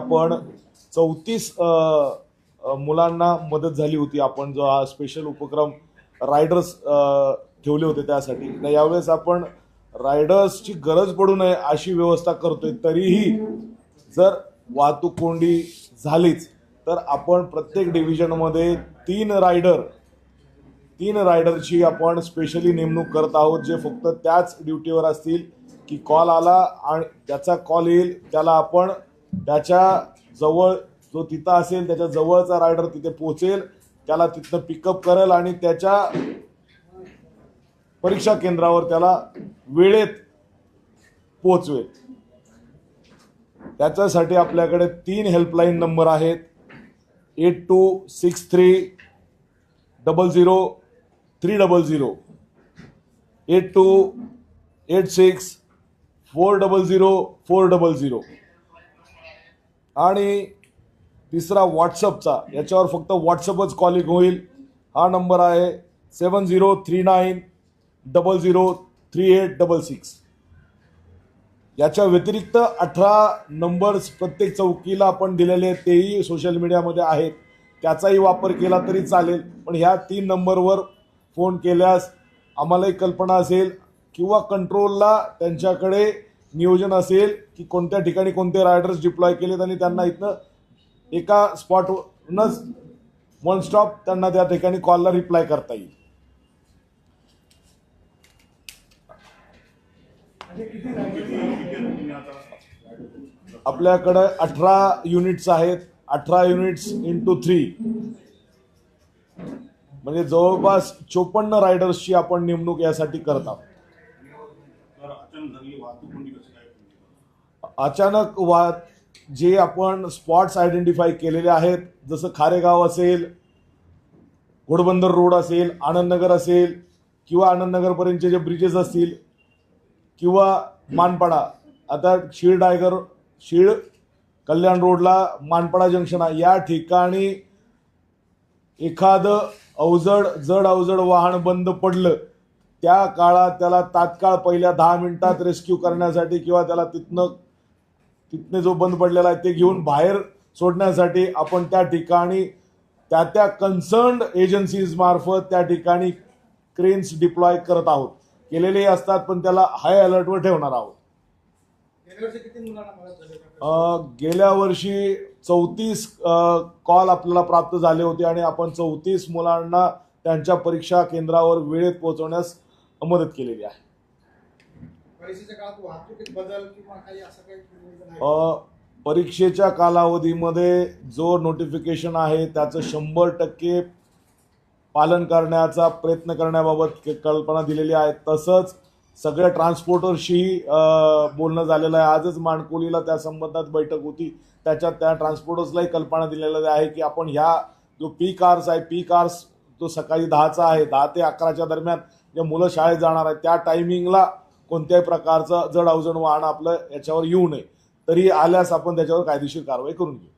आपण 34 मुलांना मदत झाली होती. आपण जो हा स्पेशल उपक्रम रायडर्स ठेवले होते त्यासाठी, तर यावेळेस आपण रायडर्सची गरज पडू नये अशी व्यवस्था करतोय. तरीही जर वाहतूक कोंडी झालीच तर आपण प्रत्येक डिव्हिजनमध्ये 3 रायडरची आपण स्पेशली नेमणूक करत आहोत, जे फक्त त्याच ड्युटीवर असतील की कॉल आला आणि त्याचा कॉल येईल त्याला आपण त्याच्या जवळ जो तिथं असेल त्याच्या जवळचा रायडर तिथे पोहोचेल, त्याला तिथनं पिकअप करेल आणि त्याच्या परीक्षा केंद्रावर त्याला वेळेत पोहोचवेल. त्याच्यासाठी आपल्याकडे 3 हेल्पलाईन नंबर आहेत. 8263000300, 8286400400 आणि तिसरा व्हॉट्सअपचा, याच्यावर फक्त व्हॉट्सअपच कॉलिंग होईल. हा नंबर आहे 7039003866. याच्या व्यतिरिक्त 18 नंबर्स प्रत्येक चौकीला आपण दिलेले आहेत, तेही सोशल मीडियामध्ये आहेत, त्याचाही वापर केला तरी चालेल. पण ह्या 3 नंबरवर फोन केल्यास आम्हालाही कल्पना असेल किंवा कंट्रोलला त्यांच्याकडे नियोजन असेल की कोणत्या ठिकाणी कोणते रायडर्स डिप्लॉय केलेत आणि त्यांना इथनं एका स्पॉटवरूनच वन स्टॉप त्यांना त्या ठिकाणी कॉलला रिप्लाय करता येईल. आपल्याकडे 18 युनिट्स आहेत. 18 युनिट्स इंटू 3 म्हणजे जवळपास 54 रायडर्सची आपण नेमणूक यासाठी करत आहोत. अचानक जे आपण स्पॉट्स आयडेंटिफाय केलेले आहेत, जसं खारेगाव असेल, घोडबंदर रोड असेल, आनंदनगर असेल किंवा आनंदनगरपर्यंतचे जे ब्रिजेस असतील किंवा मानपाडा, आता शीळ कल्याण रोडला मानपाडा जंक्शन आहे, या ठिकाणी एखादं जड अवजड वाहन बंद पडलं, त्या काळात त्याला तात्काळ पहिल्या 10 मिनिटात रेस्क्यू करण्यासाठी किंवा त्याला तिथने जो बंद पडलेला आहे ते घेऊन बाहेर सोडण्यासाठी आपण त्या ठिकाणी त्या कन्सर्न्ड एजन्सीज मार्फत त्या ठिकाणी क्रेन्स डिप्लॉय करत आहोत. केलेले असतात पण त्याला हाय अलर्टवर ठेवणार आहोत. गेल्या वर्षी 34 कॉल आपल्याला प्राप्त झाले होते आणि आपण 34 मुलांना त्यांच्या परीक्षा केंद्रावर वेळेत पोहोचवण्यास मदत केलेली आहे. परीक्षेच्या कालावधीमध्ये जो नोटिफिकेशन आहे त्याचं 100% पालन करण्याचा प्रयत्न करण्याबाबत कल्पना दिलेली आहे. तसंच सगळ्या ट्रान्सपोर्टरशी बोलणं झालेलं आहे. आजच माणकोलीला त्या संबंधात बैठक होती, त्याच्यात त्या ट्रान्सपोर्टर्सलाही कल्पना दिलेली आहे की आपण ह्या जो पीक आवर्स जो सकाळी 10चा आहे, 10 ते 11च्या दरम्यान जे मुलं शाळेत जाणार आहेत त्या टायमिंगला कोणत्याही प्रकारचं जड अवजड वाहन आपलं याच्यावर येऊ नये. तरी आल्यास आपण त्याच्यावर कायदेशीर कारवाई करून घेऊ.